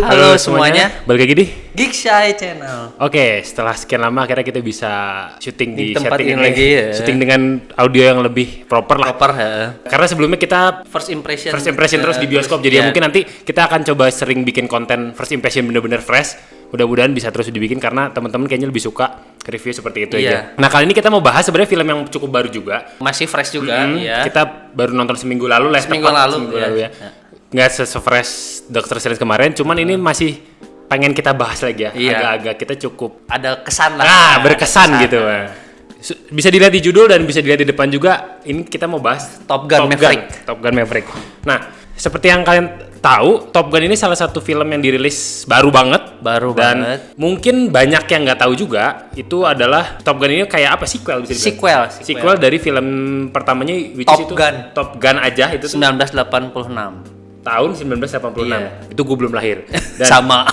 Halo semuanya, balik lagi di Geek Shy Channel. Oke, setelah sekian lama akhirnya kita bisa syuting di tempat setting ini lagi ya. syuting dengan audio yang lebih proper lah. Proper ya. Karena sebelumnya kita First impression terus di bioskop, jadi ya mungkin nanti kita akan coba sering bikin konten first impression bener-bener fresh. Mudah-mudahan bisa terus dibikin karena teman-teman kayaknya lebih suka review seperti itu aja. Nah, kali ini kita mau bahas sebenarnya film yang cukup baru juga. Masih fresh juga ya. Kita baru nonton seminggu lalu lah, Seminggu lalu ya. Nggak se-fresh Doctor Strange kemarin, cuman ini masih pengen kita bahas lagi ya. Iya. Agak-agak kita cukup ada kesan lah. nah, berkesan gitu. Bisa dilihat di judul dan bisa dilihat di depan juga. Ini kita mau bahas Top Gun Maverick. Nah, seperti yang kalian tahu, Top Gun ini salah satu film yang dirilis baru banget. Dan mungkin banyak yang nggak tahu juga, itu adalah Top Gun ini kayak apa, sequel bisa dibilang. Sequel dari film pertamanya, which is itu Top Gun aja, itu 1986. Tahun 1986. Iya. Itu gue belum lahir. Dan, Sama.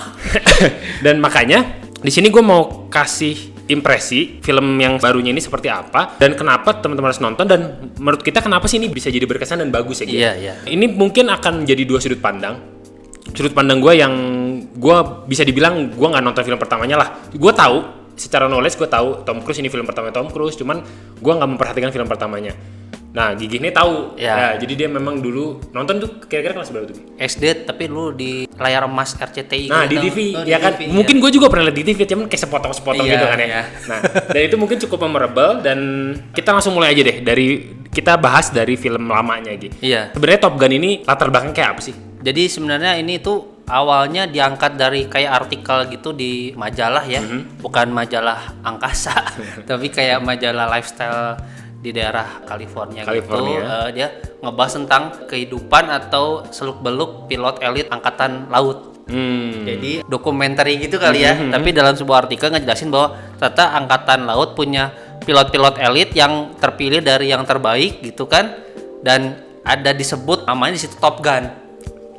Dan makanya di sini gue mau kasih impresi film yang barunya ini seperti apa dan kenapa teman-teman harus nonton, dan menurut kita kenapa sih ini bisa jadi berkesan dan bagus ya gitu. Iya. Ini mungkin akan jadi dua sudut pandang. Sudut pandang gue yang gue bisa dibilang gue nggak nonton film pertamanya lah. Gue tahu secara knowledge, gue tahu Tom Cruise ini film pertama Tom Cruise, cuman gue nggak memperhatikan film pertamanya. Nah, Gigi ini tahu. Ya, jadi dia memang dulu nonton tuh kira-kira kelas berapa tuh? SD, tapi lu di layar emas RCTI. Nah, di TV, ya kan? TV, mungkin gue juga pernah lihat di TV, cuman kayak sepotong-sepotong gitu kan ya. Nah, dan itu mungkin cukup memorable, dan kita langsung mulai aja deh dari kita bahas dari film lamanya gitu. Iya. Sebenarnya Top Gun ini latar belakang kayak apa sih? Jadi sebenarnya ini tuh awalnya diangkat dari kayak artikel gitu di majalah ya, bukan majalah angkasa, tapi kayak majalah lifestyle di daerah California. Gitu. Dia ngebahas tentang kehidupan atau seluk-beluk pilot elit angkatan laut. Jadi dokumenter gitu kali ya. Tapi dalam sebuah artikel ngejelasin bahwa ternyata angkatan laut punya pilot-pilot elit yang terpilih dari yang terbaik gitu kan. Dan ada disebut namanya di situ Top Gun.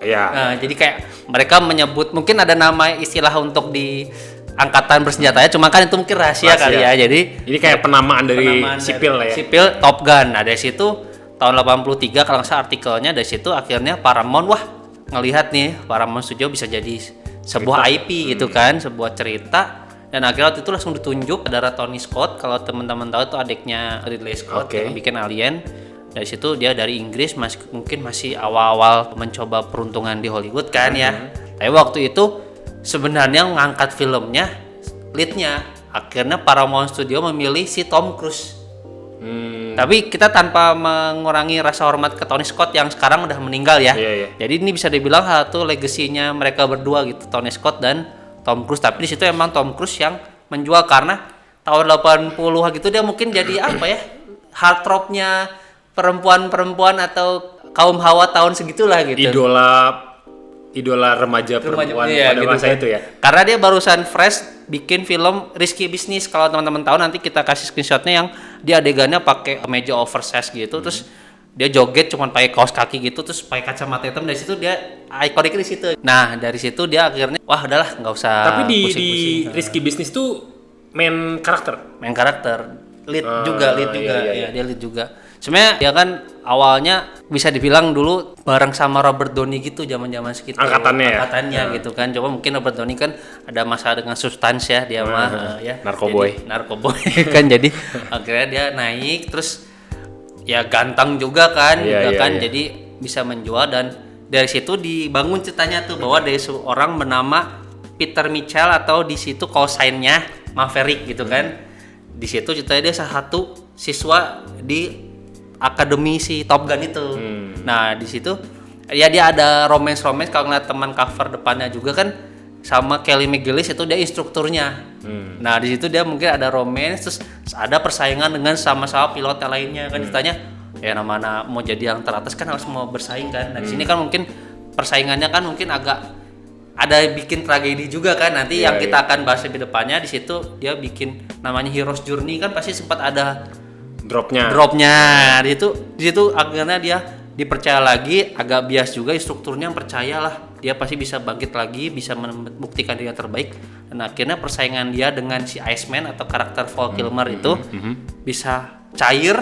Iya. Nah, jadi kayak mereka menyebut, mungkin ada nama istilah untuk di angkatan bersenjatanya, cuma kan itu mungkin rahasia kali ya. Jadi ini kayak penamaan dari sipil lah ya. Sipil Top Gun. Nah, dari situ tahun 83 kalau nggak salah artikelnya, dari situ akhirnya Paramount ngelihat nih Paramount Studio bisa jadi sebuah IP gitu kan, sebuah cerita. Dan akhirnya waktu itu langsung ditunjuk ada Tony Scott, kalau teman-teman tahu itu adiknya Ridley Scott yang bikin Alien. Dari situ dia dari Inggris, mungkin masih awal-awal mencoba peruntungan di Hollywood kan ya. Tapi waktu itu sebenarnya ngangkat filmnya, leadnya akhirnya Paramount Studio memilih si Tom Cruise. Tapi kita tanpa mengurangi rasa hormat ke Tony Scott yang sekarang udah meninggal ya. Jadi ini bisa dibilang satu legasinya mereka berdua gitu, Tony Scott dan Tom Cruise. Tapi di situ emang Tom Cruise yang menjual karena tahun 80-an gitu dia mungkin jadi apa ya, heartthrob-nya perempuan-perempuan atau kaum hawa tahun segitulah gitu. Idola remaja perempuan pada gitu masa itu ya. Karena dia barusan fresh bikin film Risky Business. Kalau teman-teman tahu nanti kita kasih screenshotnya, yang dia adegannya pakai kemeja oversize gitu, terus dia joget cuman pakai kaos kaki gitu, terus pakai kacamata hitam. Dari situ dia ikonik di situ. Nah, dari situ dia akhirnya wah udahlah nggak usah. Tapi di Risky Business tuh main karakter, lead juga. Dia lead juga. Sebenarnya dia kan awalnya bisa dibilang dulu bareng sama Robert Downey gitu, zaman-zaman segitu. Angkatannya gitu kan. Coba mungkin Robert Downey kan ada masalah dengan substans ya, dia ya. Narkoboy kan, jadi akhirnya dia naik, terus ya ganteng juga kan, jadi bisa menjual. Dan dari situ dibangun ceritanya tuh bahwa dari seorang bernama Peter Mitchell, atau di situ call sign-nya Maverick gitu kan. Di situ ceritanya dia salah satu siswa di akademi si Top Gun itu. Nah, di situ ya dia ada romance kalau ngeliat teman cover depannya juga kan sama Kelly McGillis, itu dia instrukturnya. Nah, di situ dia mungkin ada romance, terus ada persaingan dengan sama-sama pilot yang lainnya kan. Ceritanya ya mana mau jadi yang teratas kan harus mau bersaing kan. Nah, di sini kan mungkin persaingannya kan mungkin agak ada bikin tragedi juga kan. Nanti yang kita akan bahas lebih depannya, di situ dia bikin namanya Hero's Journey kan, pasti sempat ada dropnya. Di situ akhirnya dia dipercaya lagi, agak bias juga instrukturnya, percayalah dia pasti bisa bangkit lagi, bisa membuktikan diri yang terbaik. Dan akhirnya persaingan dia dengan si Iceman atau karakter Val Kilmer itu bisa cair,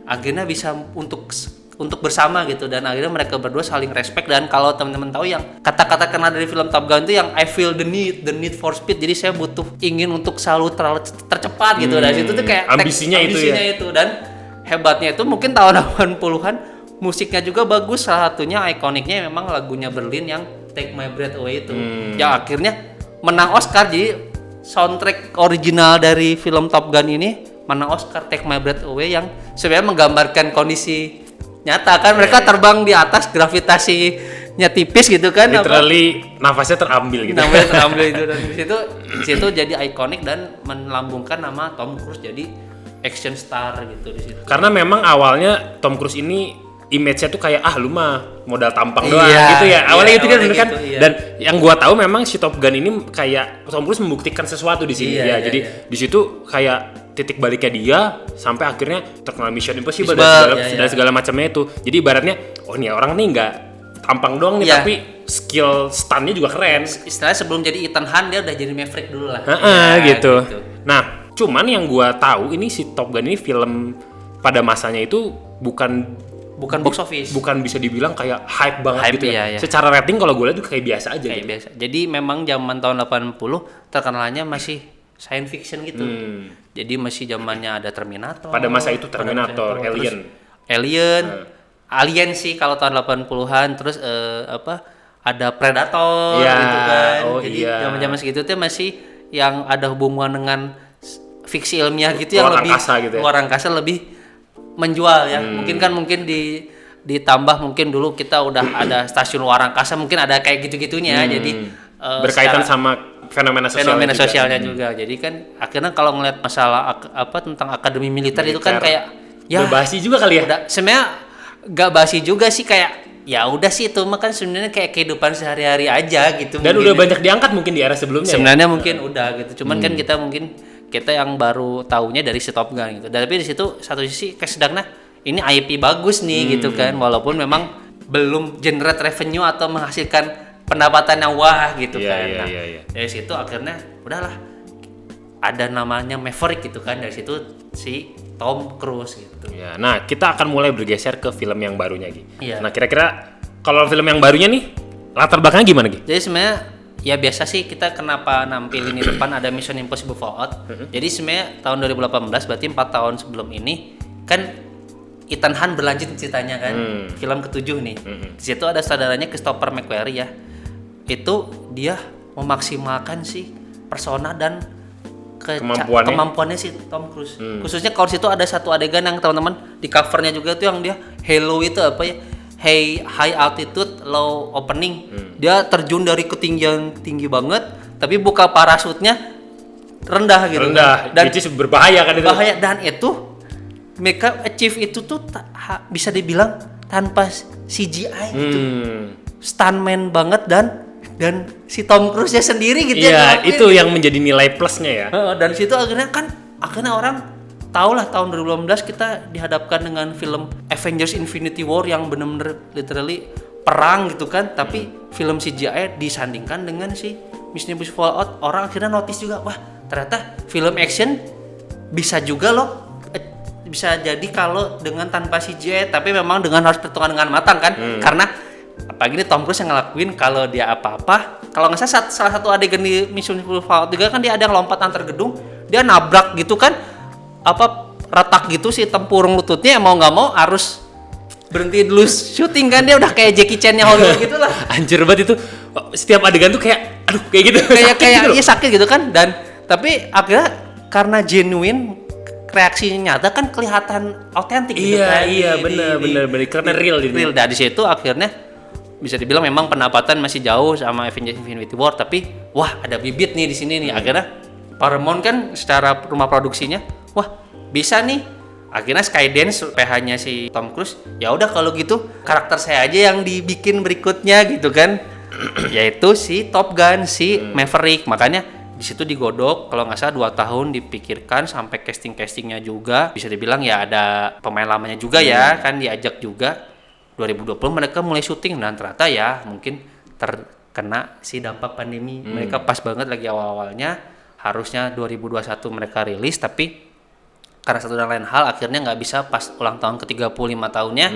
akhirnya bisa untuk untuk bersama gitu, dan akhirnya mereka berdua saling respect. Dan kalau teman-teman tahu yang kata-kata kenal dari film Top Gun itu yang I feel the need for speed, jadi saya butuh ingin untuk selalu tercepat gitu. Dari situ tuh kayak ambisinya itu. Dan hebatnya itu mungkin tahun 80-an musiknya juga bagus, salah satunya ikoniknya memang lagunya Berlin yang Take My Breath Away itu yang akhirnya menang Oscar. Jadi soundtrack original dari film Top Gun ini menang Oscar, Take My Breath Away, yang sebenarnya menggambarkan kondisi nyata kan, mereka terbang di atas, gravitasinya tipis gitu kan, literally nafasnya terambil gitu. Nafasnya terambil itu, dan di situ jadi ikonik dan melambungkan nama Tom Cruise jadi action star gitu di situ. Karena memang awalnya Tom Cruise ini image-nya tuh kayak lu mah modal tampang doang gitu ya. Awalnya gitu kan, bener kan? Iya. Dan yang gua tahu memang si Top Gun ini kayak Tom Cruise membuktikan sesuatu di sini Jadi di situ kayak titik baliknya dia sampai akhirnya terkenal Mission Impossible dan segala macamnya itu. Jadi ibaratnya nih orang nih nggak tampang doang nih, tapi skill stuntnya juga keren. Istilahnya sebelum jadi Ethan Hunt dia udah jadi Maverick dulu lah. Gitu. Nah, cuman yang gua tahu ini si Top Gun ini film pada masanya itu bukan box office. Bukan bisa dibilang kayak hype banget gitu ya. Iya. Secara rating kalau gue lihat itu kayak biasa aja kayak gitu. biasa. Jadi memang zaman tahun 80 terkenalnya masih science fiction gitu. Jadi masih zamannya ada Terminator. Pada masa itu Terminator, Alien sih kalau tahun 80-an, terus ada Predator gitu kan. Jadi zaman-zaman segitu tuh masih yang ada hubungan dengan fiksi ilmiah gitu, yang lebih luar angkasa lebih menjual ya. Mungkin ditambah mungkin dulu kita udah ada stasiun luar angkasa, mungkin ada kayak gitu-gitunya. Jadi berkaitan sama fenomena sosialnya juga. Jadi kan akhirnya kalau ngeliat masalah tentang akademi militer itu kan kayak ya basi juga kali ya. Udah, sebenarnya gak basi juga sih, kayak ya udah sih itu mah kan sebenarnya kayak kehidupan sehari-hari aja gitu. Dan udah banyak diangkat mungkin di era sebelumnya. Sebenarnya mungkin udah gitu. Cuman kan kita yang baru taunya dari si Top Gun gitu. Tapi di situ satu sisi kayak sedangnya ini IP bagus nih gitu kan, walaupun memang belum generate revenue atau menghasilkan pendapatan yang wah gitu kan. Dari situ akhirnya udahlah ada namanya Maverick gitu kan, dari situ si Tom Cruise gitu. Ya, nah kita akan mulai bergeser ke film yang barunya Gi. Iya. Nah kira-kira kalau film yang barunya nih latar belakangnya gimana Gi? Jadi sebenarnya ya biasa sih kita kenapa nampilin di depan ada Mission Impossible Fallout. Jadi sebenarnya tahun 2018 berarti 4 tahun sebelum ini kan Ethan Hunt berlanjut ceritanya kan, film ke-7 nih. Di situ ada saudaranya Christopher McQuarrie ya. Itu dia memaksimalkan si persona dan kemampuannya si Tom Cruise. Khususnya kalau situ ada satu adegan yang teman-teman di covernya juga tuh yang dia Halo itu apa ya? High altitude low opening. Dia terjun dari ketinggian tinggi banget tapi buka parasutnya rendah gitu. Dan itu berbahaya kan itu. Bahaya, dan itu mereka achieve itu tuh bisa dibilang tanpa CGI gitu. Stuntman banget dan si Tom Cruise-nya sendiri gitu ya. Iya, itu yang menjadi nilai plusnya ya. Dan situ akhirnya orang tahu lah tahun 2018 kita dihadapkan dengan film Avengers Infinity War yang benar-benar literally perang gitu kan, tapi film CGI disandingkan dengan si Mission Impossible Fallout, orang akhirnya notice juga, wah ternyata film action bisa juga loh, bisa jadi kalau dengan tanpa CGI, tapi memang dengan harus perhitungan dengan matang kan, karena apalagi ini Tom Cruise yang ngelakuin kalau dia apa-apa, kalau nggak salah satu adegan di Mission Impossible Fallout juga kan dia ada yang lompat antar gedung, dia nabrak gitu kan, retak gitu si tempurung lututnya, mau nggak mau harus berhenti dulu syuting kan, dia udah kayak Jackie Chan-nya Hollywood gitu lah. Anjir banget itu, setiap adegan tuh kayak aduh kayak gitu, kayak iya sakit gitu kan, dan tapi akhirnya karena genuine reaksinya nyata kan kelihatan autentik gitu kan. Iya benar karena real. Dari situ akhirnya bisa dibilang memang pendapatan masih jauh sama Avengers Infinity War, tapi wah ada bibit nih di sini nih. Akhirnya Paramount kan secara rumah produksinya, wah bisa nih. Akhirnya Skydance PH-nya si Tom Cruise, ya udah kalau gitu karakter saya aja yang dibikin berikutnya gitu kan. Yaitu si Top Gun, si Maverick. Makanya di situ digodok kalau nggak salah 2 tahun dipikirkan sampai castingnya juga. Bisa dibilang ya ada pemain lamanya juga ya kan diajak juga. 2020 mereka mulai syuting dan ternyata ya mungkin terkena si dampak pandemi. Mereka pas banget lagi awal-awalnya, harusnya 2021 mereka rilis, tapi karena satu dan lain hal akhirnya nggak bisa pas ulang tahun ke 35 tahunnya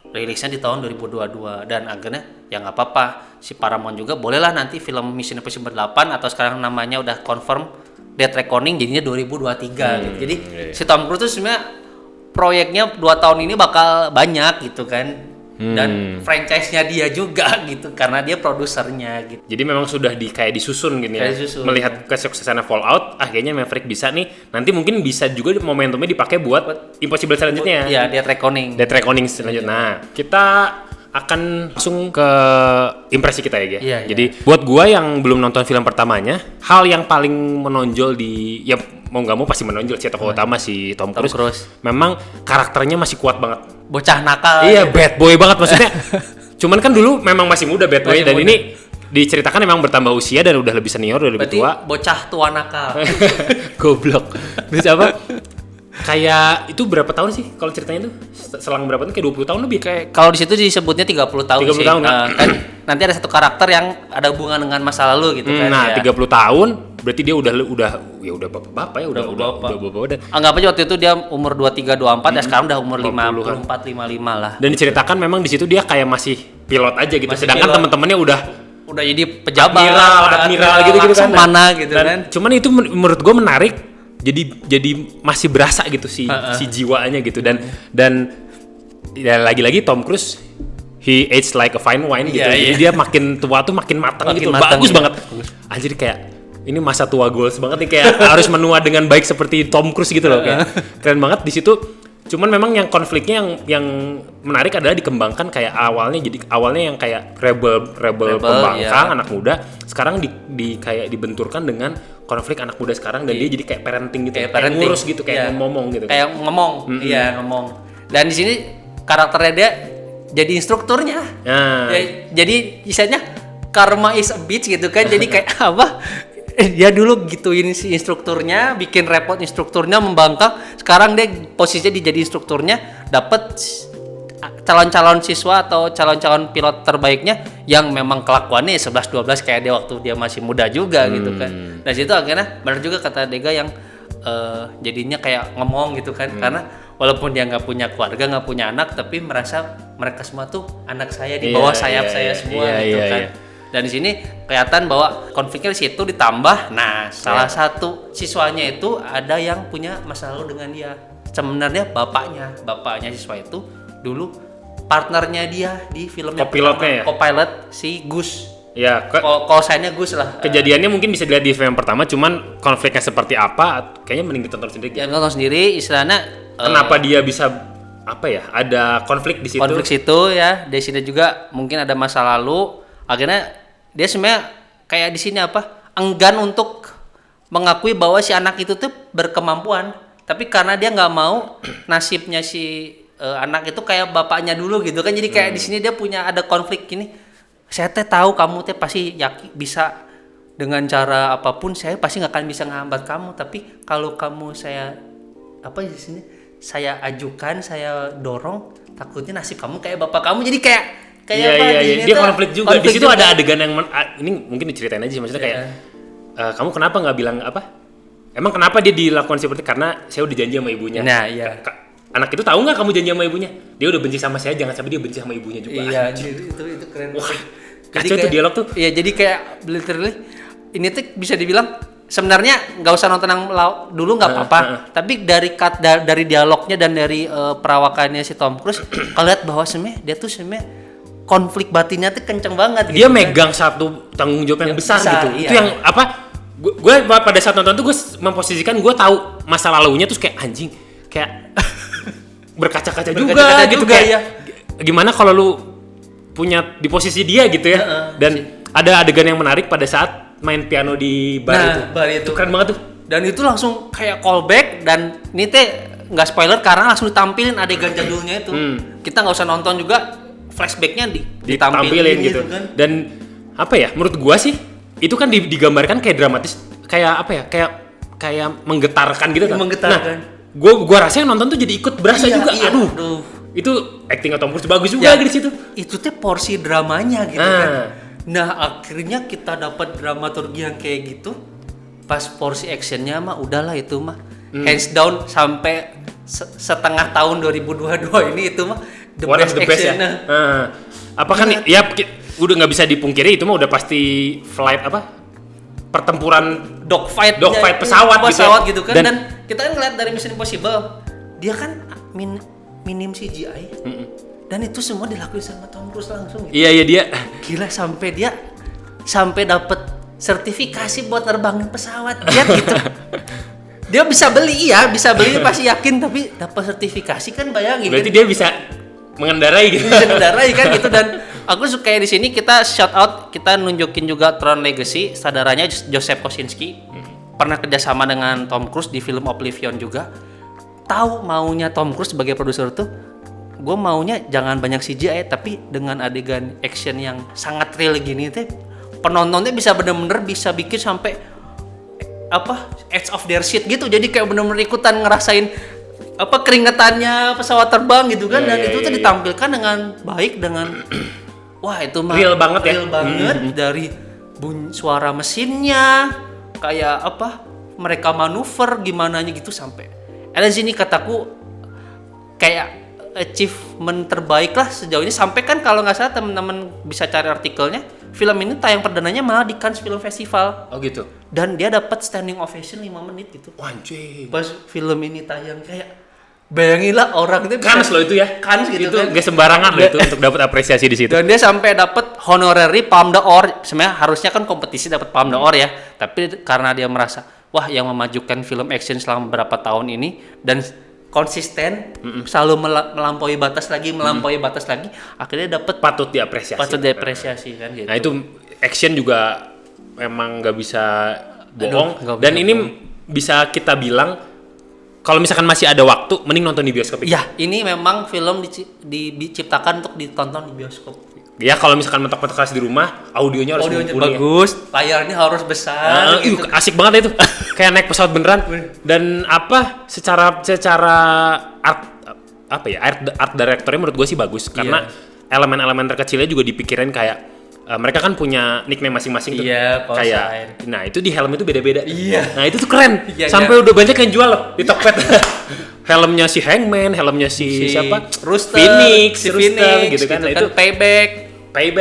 rilisnya di tahun 2022 dan akhirnya ya nggak apa-apa, si Paramount juga bolehlah nanti film Mission Impossible 8 atau sekarang namanya udah confirm Dead Reckoning jadinya 2023 gitu. Jadi si Tom Cruise tuh sebenarnya proyeknya 2 tahun ini bakal banyak gitu kan. Dan franchise-nya dia juga gitu karena dia produsernya gitu. Jadi memang sudah kayak disusun gitu ya. Melihat kesuksesannya Fallout, akhirnya Maverick bisa nih. Nanti mungkin bisa juga momentumnya dipakai buat Impossible selanjutnya. Iya, Dead Reckoning. Dead Reckoning selanjutnya. Nah, kita akan langsung ke impresi kita ya, Iya, Jadi buat gua yang belum nonton film pertamanya, hal yang paling menonjol ya mau nggak mau pasti menonjol si tokoh utama si Tom Cruise. Memang karakternya masih kuat banget. Bocah nakal. Iya, bad boy banget maksudnya. Cuman kan dulu memang masih muda bad boy dan ini diceritakan memang bertambah usia dan udah lebih senior, udah lebih tua. Bocah tua nakal. Goblok. Terus apa? Kayak itu berapa tahun sih kalau ceritanya tuh? Selang berapa tahun? Kayak 20 tahun lebih. Kayak kalau di situ disebutnya 30 tahun 30 sih. tahun, Kan nanti ada satu karakter yang ada hubungan dengan masa lalu gitu kan. Nah, ya. 30 tahun berarti dia udah bapak-bapak ya, udah bapak-bapak dan anggap aja waktu itu dia umur 23 24 ya sekarang udah umur 54 55 lah. Dan diceritakan memang di situ dia kayak masih pilot aja gitu. Masih sedangkan pilot. teman-temannya udah jadi pejabat, admiral gitu kan. Mana gitu dan, kan. Cuman itu menurut gue menarik. Jadi masih berasa gitu si jiwaannya gitu dan ya lagi-lagi Tom Cruise he aged like a fine wine gitu. Jadi dia makin tua tuh makin matang gitu. Bagus banget. Anjir kayak ini masa tua goals banget nih, kayak harus menua dengan baik seperti Tom Cruise gitu loh, kayak keren banget di situ. Cuman memang yang konfliknya yang menarik adalah dikembangkan kayak awalnya yang kayak rebel pembangkang anak muda, sekarang di kayak dibenturkan dengan konflik anak muda sekarang dan dia jadi kayak parenting gitu, kayak ngurus gitu, kayak ngomong gitu. Kayak ngomong. Iya, ngomong. Dan di sini karakternya dia jadi instrukturnya. Jadi istilahnya karma is a bitch gitu kan. Jadi kayak apa? Dia dulu gituin si instrukturnya, bikin repot instrukturnya, membangkang. Sekarang dia posisinya jadi instrukturnya, dapat calon-calon siswa atau calon-calon pilot terbaiknya yang memang kelakuannya 11-12 kayak dia waktu dia masih muda juga gitu kan. Dari situ akhirnya benar juga kata Dega yang jadinya kayak ngomong gitu kan. Karena walaupun dia nggak punya keluarga, nggak punya anak, tapi merasa mereka semua tuh anak saya di bawah sayap saya semua gitu kan. Dan di sini kelihatan bahwa konfliknya di situ ditambah. Nah, salah satu siswanya itu ada yang punya masa lalu dengan dia. Sebenarnya bapaknya siswa itu dulu partnernya dia di filmnya. Copilot si Gus. Ya, kalau sayanya Gus lah. Kejadiannya mungkin bisa dilihat di film pertama, cuman konfliknya seperti apa, kayaknya mending ditonton sendiri. Ya, tonton sendiri, istilahnya. Kenapa dia bisa ada konflik di situ? Konflik situ ya, di sini juga mungkin ada masa lalu. Akhirnya dia sebenarnya kayak di sini enggan untuk mengakui bahwa si anak itu tuh berkemampuan, tapi karena dia nggak mau nasibnya si anak itu kayak bapaknya dulu gitu kan. Jadi kayak di sini dia punya ada konflik gini. Saya tahu kamu pasti yakin bisa dengan cara apapun, saya pasti nggak akan bisa ngehambat kamu, tapi kalau kamu saya ajukan, saya dorong, takutnya nasib kamu kayak bapak kamu. Jadi kayak dia konflik juga. Di situ ada adegan yang ini mungkin diceritain aja sih, maksudnya kayak kamu kenapa nggak bilang emang kenapa dia dilakukan seperti, karena saya udah janji sama ibunya. Nah, iya. Anak itu tahu nggak kamu janji sama ibunya? Dia udah benci sama saya, jangan sampai dia benci sama ibunya juga. Iya, itu keren. Wah, kacau tuh dialog tuh. Iya, jadi kayak literally ini tuh bisa dibilang sebenarnya nggak usah nonton yang dulu nggak apa-apa, tapi dari dialognya dan dari perawakannya si Tom Cruise, kalau lihat bahwa sebenarnya dia tuh konflik batinnya tuh kenceng banget. Dia gitu, megang satu tanggung jawab yang besar gitu. Iya. Itu yang gue pada saat nonton tuh gue memposisikan, gue tahu masa lalunya tuh kayak anjing, kayak berkaca-kaca juga gitu kayak. Ya. Gimana kalau lu punya di posisi dia gitu ya? Dan ada adegan yang menarik pada saat main piano di bar itu. Keren banget tuh. Dan itu langsung kayak callback, dan ini nggak spoiler karena langsung ditampilin adegan jadulnya itu. Kita nggak usah nonton juga. Flashbacknya ditampilin gitu kan. Dan menurut gua sih itu kan digambarkan kayak dramatis, kayak kayak menggetarkan gitu kan. Menggetarkan. Nah, gua rasa yang nonton tuh jadi ikut berasa juga. Aduh. Itu acting Tom Cruise bagus juga di situ. Itu porsi dramanya gitu kan. Nah, akhirnya kita dapat dramaturgi yang kayak gitu. Pas porsi actionnya mah udahlah itu mah hands down sampai setengah tahun 2022 ini itu mah one of the best ya. Apa kan ya udah nggak bisa dipungkiri itu mah udah pasti flight pertempuran dogfight pesawat gitu kan. Dan kita kan ngeliat dari Mission Impossible dia kan minim CGI dan itu semua dilakuin sama Tom Cruise langsung gitu. Iya dia gila sampai dapat sertifikasi buat terbangin pesawat jet gitu. Dia bisa beli pasti yakin, tapi dapat sertifikasi kan, bayangin. Berarti kan? dia bisa mengendarai gitu. Bisa mengendarai kan gitu. Dan aku suka di sini kita shout out, kita nunjukin juga Tron Legacy, saudaranya Joseph Kosinski. Pernah kerjasama dengan Tom Cruise di film Oblivion juga. Tahu maunya Tom Cruise sebagai produser tuh, gue maunya jangan banyak CGI tapi dengan adegan action yang sangat real gini tuh, penontonnya bisa bener-bener bisa bikin sampai edge of their seat gitu, jadi kayak bener-bener ikutan ngerasain keringetannya pesawat terbang gitu kan. Dan itu tuh ditampilkan dengan baik, dengan wah itu mah real banget dari suara mesinnya kayak mereka manuver gimana gitu sampai. Dan sini kataku kayak achievement terbaik lah sejauh ini, sampai kan kalau nggak salah teman-teman bisa cari artikelnya, film ini tayang perdananya malah di Cannes Film Festival. Oh gitu. Dan dia dapat standing ovation 5 menit gitu. Anjir. Pas film ini tayang, kayak bayanginlah orang itu Cannes loh itu ya. Cannes gitu itu kan. Gak sembarangan loh itu untuk dapat apresiasi di situ. Dan dia sampai dapat honorary Palme d'Or. Sebenarnya harusnya kan kompetisi dapat Palme d'Or ya. Tapi karena dia merasa, wah yang memajukan film action selama beberapa tahun ini dan konsisten selalu melampaui batas lagi, akhirnya dapat patut diapresiasi kan gitu. Nah itu action juga memang nggak bisa bohong. Dan ini bisa kita bilang kalau misalkan masih ada waktu, mending nonton di bioskop. Ya, ini memang film diciptakan untuk ditonton di bioskop. Ya kalau misalkan mentok-mentok keras di rumah, audionya harus bagus, layarnya harus besar. Gitu. Asik banget itu, kayak naik pesawat beneran. Dan secara art directornya menurut gue sih bagus, karena elemen-elemen terkecilnya juga dipikirin kayak mereka kan punya nickname masing-masing tuh. Kayak nah itu di helm itu beda-beda. Nah itu tuh keren. Sampai udah banyak yang jual loh di Tokped. Helmnya si Hangman, helmnya si siapa? Rooster, Phoenix gitu kan. Nah, itu payback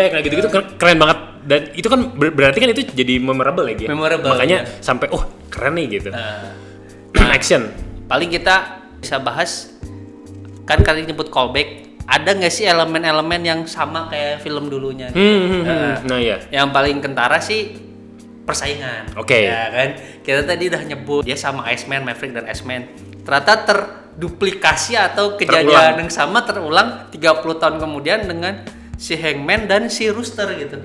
nah gitu-gitu keren banget. Dan itu kan berarti kan itu jadi memorable lagi. Makanya sampai keren nih gitu. Action. Paling kita bisa bahas kan kali nyebut callback. Ada nggak sih elemen-elemen yang sama kayak film dulunya? Nah ya. Yang paling kentara sih persaingan. Oke. Ya kan. Kita tadi udah nyebut dia sama Iceman, Maverick dan Iceman. Ternyata terduplikasi atau kejadian yang sama terulang 30 tahun kemudian dengan si Hangman dan si Rooster gitu.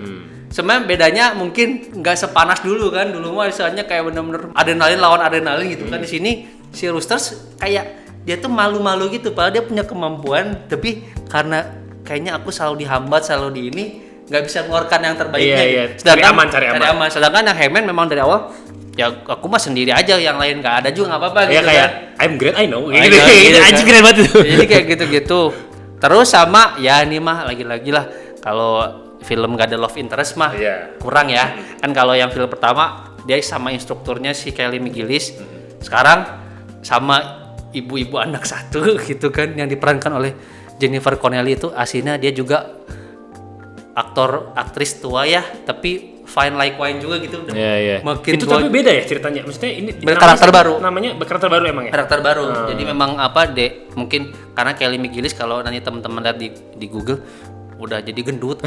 Sebenarnya bedanya mungkin nggak sepanas dulu kan. Dulu mah misalnya kayak bener-bener adrenalin lawan adrenalin gitu kan. Di sini si Rooster kayak dia tuh malu-malu gitu, padahal dia punya kemampuan, tapi karena kayaknya aku selalu dihambat, selalu di ini, nggak bisa mengeluarkan yang terbaiknya. Sedangkan cari aman. Sedangkan yang Hangman memang dari awal, ya aku mah sendiri aja, yang lain nggak ada juga nggak apa-apa. Gitu kayak kan. I'm great, I know. Gitu, anjing keren banget itu. Jadi kayak gitu-gitu. Terus sama ya ini mah lagi-lagi lah, kalau film gak ada love interest mah kurang ya. Kan kalau yang film pertama dia sama instrukturnya si Kelly McGillis, sekarang sama ibu-ibu anak satu gitu kan yang diperankan oleh Jennifer Connelly. Itu aslinya dia juga aktris tua ya, tapi fine like wine juga gitu. Makin itu tapi beda ya ceritanya. Maksudnya ini berkarakter baru. Namanya berkarakter baru emang ya? Karakter baru. Jadi memang mungkin karena Kelly McGillis kalau nanti teman-teman lihat di Google udah jadi gendut.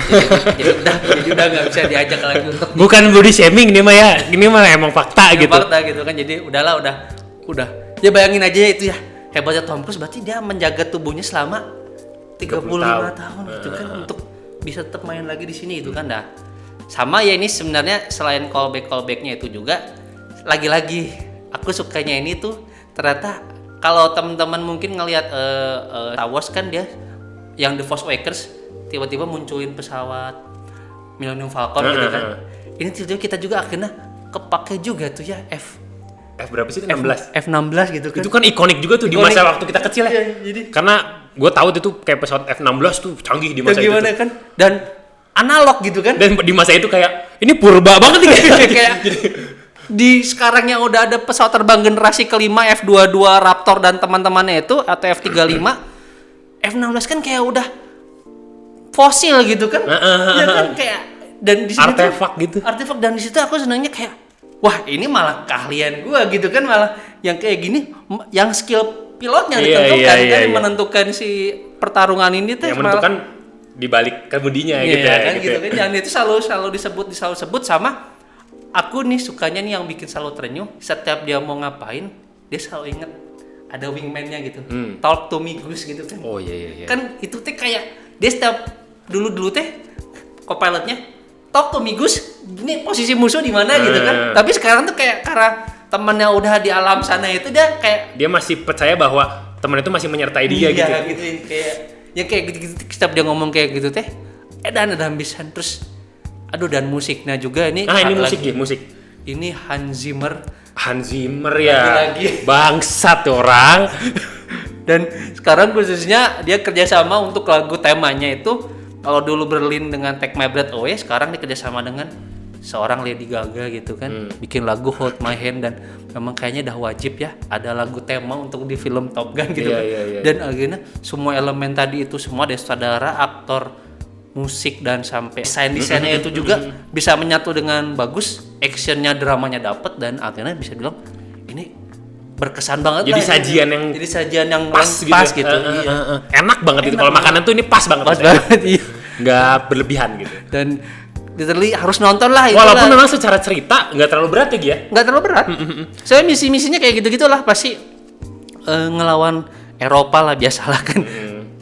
jadi udah enggak bisa diajak lagi untuk bukan body shaming ini mah ya. Ini mah emang fakta gitu. Fakta gitu kan. Jadi udahlah udah. Ya bayangin aja itu ya, hebatnya Tom Cruise berarti dia menjaga tubuhnya selama 35 tahun gitu kan untuk bisa tetap main lagi di sini itu kan dah. Sama ya ini sebenarnya selain callback-nya itu juga lagi-lagi aku sukanya ini tuh ternyata kalau teman-teman mungkin ngelihat Star Wars kan dia yang The Force Awakens tiba-tiba munculin pesawat Millennium Falcon gitu kan. Ini tiba-tiba kita juga akhirnya kepake juga tuh ya F berapa sih? 16. F16 gitu kan. Itu kan ikonik juga tuh di masa waktu kita kecil ya. Jadi karena gue tahu itu tuh kayak pesawat F16 tuh canggih di masa itu. Gimana kan? Dan analog gitu kan. Dan di masa itu kayak ini purba banget nih kayak di sekarang yang udah ada pesawat terbang generasi kelima F22 Raptor dan teman-temannya itu atau F35 F-16 kan kayak udah fosil gitu kan. Ya kan kayak dan di situ artefak dan di situ aku senangnya kayak wah ini malah keahlian gua gitu kan, malah yang kayak gini yang skill pilotnya ditentukan menentukan si pertarungan ini tuh yang menentukan di balik kemudinya gitu kan gitu kan. Dan itu selalu disebut sama aku nih, sukanya nih yang bikin selalu terenyuh setiap dia mau ngapain dia selalu inget ada wingman-nya gitu. Talk to me Goose gitu kan. Oh iya. Kan itu teh kayak dia setiap dulu teh co-pilotnya talk to me Goose, ini posisi musuh di mana gitu kan. Tapi sekarang tuh kayak karena temannya udah di alam sana itu dia masih percaya bahwa teman itu masih menyertai dia gitu. Iya gitu kayak gitu setiap dia ngomong kayak gitu teh dan ada ambisan terus dan musiknya juga ini. Ini musik. Ini Hans Zimmer ya. Lagi. Bangsat orang. Dan sekarang khususnya dia kerjasama untuk lagu temanya itu, kalau dulu Berlin dengan Take My Breath Away, sekarang dia kerjasama dengan seorang Lady Gaga gitu kan, bikin lagu Hold My Hand. Dan memang kayaknya udah wajib ya ada lagu tema untuk di film Top Gun gitu. Dan akhirnya semua elemen tadi itu semua dari sutradara, aktor, musik, dan sampai desainnya itu juga bisa menyatu dengan bagus, actionnya, dramanya dapet, dan akhirnya bisa bilang ini berkesan banget. Jadi sajian yang pas gitu. Enak banget itu kalau makanan tuh ini pas banget. Iya. Nggak berlebihan gitu. Dan literally harus nonton lah. Walaupun memang secara cerita nggak terlalu berat ya. Nggak terlalu berat. Soalnya misinya kayak gitu-gitulah, pasti ngelawan Eropa lah, biasalah kan.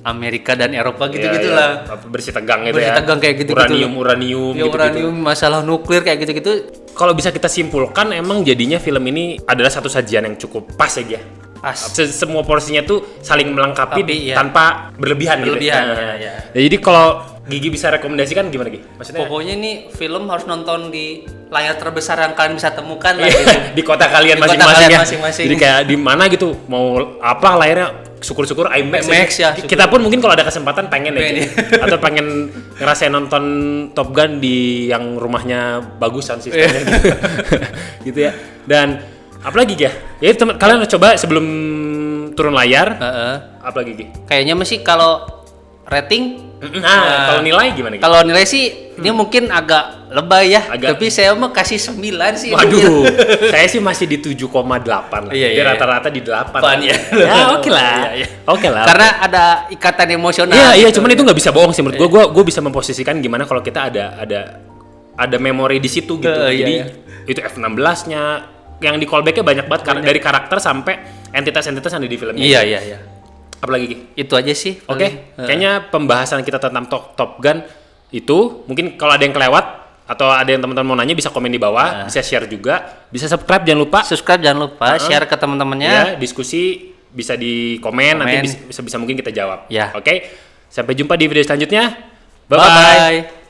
Amerika dan Eropa gitu-gitulah. Bersih tegang gitu ya. Tegang kayak gitu-gitu. Uranium gitu. Uranium, masalah nuklir kayak gitu-gitu. Kalau bisa kita simpulkan, emang jadinya film ini adalah satu sajian yang cukup pas aja. Pas. Semua porsinya tuh saling melengkapi tanpa berlebihan gitu. Ya. Jadi kalau Gigi bisa rekomendasikan gimana Gigi? Maksudnya? Pokoknya nih film harus nonton di layar terbesar yang kalian bisa temukan lah gitu. Di kota kalian masing-masing. Jadi kayak di mana gitu, mau apa layarnya, syukur-syukur IMAX ya. Kita pun mungkin kalau ada kesempatan pengen ya. Atau pengen ngerasain nonton Top Gun di yang rumahnya bagusan sistemnya gitu ya. Dan apalagi ya? Ya kalian coba sebelum turun layar. Apalagi Gi? Kayaknya masih kalau rating. Kalau nilai gimana? Kalau nilai sih ini mungkin agak lebay ya. Tapi saya mau kasih 9 sih. Waduh. Saya sih masih di 7,8 lah. Jadi rata-rata di 8. Ya oke lah. Oke lah. Karena ada ikatan emosional. Iya, cuman itu nggak bisa bohong sih menurut gue bisa memposisikan gimana kalau kita ada memori di situ gitu. Jadi itu F-16-nya yang di callback-nya banyak banget karena dari karakter sampai entitas-entitas yang ada di filmnya. Iya. Apalagi? Itu aja sih. Oke. Kayaknya pembahasan kita tentang Top Gun itu mungkin kalau ada yang kelewat atau ada yang teman-teman mau nanya bisa komen di bawah, bisa share juga, bisa subscribe jangan lupa, share ke teman-temannya. Ya, diskusi bisa di komen. Nanti bisa mungkin kita jawab. Ya. Oke. Sampai jumpa di video selanjutnya. Bye.